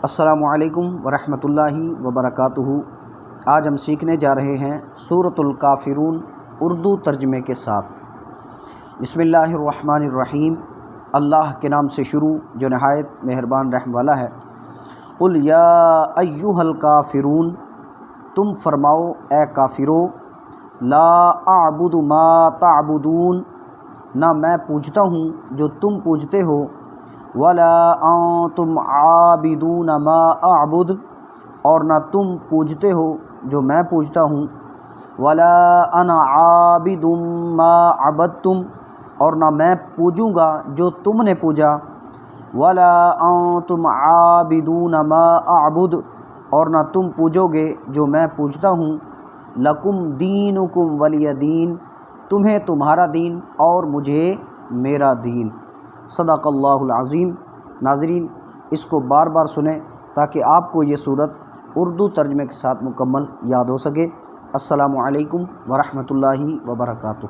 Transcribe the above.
السلام علیکم ورحمۃ اللہ وبرکاتہ۔ آج ہم سیکھنے جا رہے ہیں سورۃ الکافرون اردو ترجمے کے ساتھ۔ بسم اللہ الرحمن الرحیم، اللہ کے نام سے شروع جو نہایت مہربان رحم والا ہے۔ قل یا ایھا الکافرون، تم فرماؤ اے کافرو، لا اعبد ما تعبدون، نہ میں پوجتا ہوں جو تم پوجتے ہو، ولا انتم عابدون ما اعبد، اور نہ تم پوجتے ہو جو میں پوجتا ہوں، ولا انا عابد ما عبدتم، اور نہ میں پوجوں گا جو تم نے پوجا، ولا انتم عابدون ما اعبد، اور نہ تم پوجو گے جو میں پوجتا ہوں، لکم دینکم ولی دین، تمہیں تمہارا دین اور مجھے میرا دین۔ صدق اللہ العظیم۔ ناظرین، اس کو بار بار سنیں تاکہ آپ کو یہ صورت اردو ترجمے کے ساتھ مکمل یاد ہو سکے۔ السلام علیکم ورحمۃ اللہ وبرکاتہ۔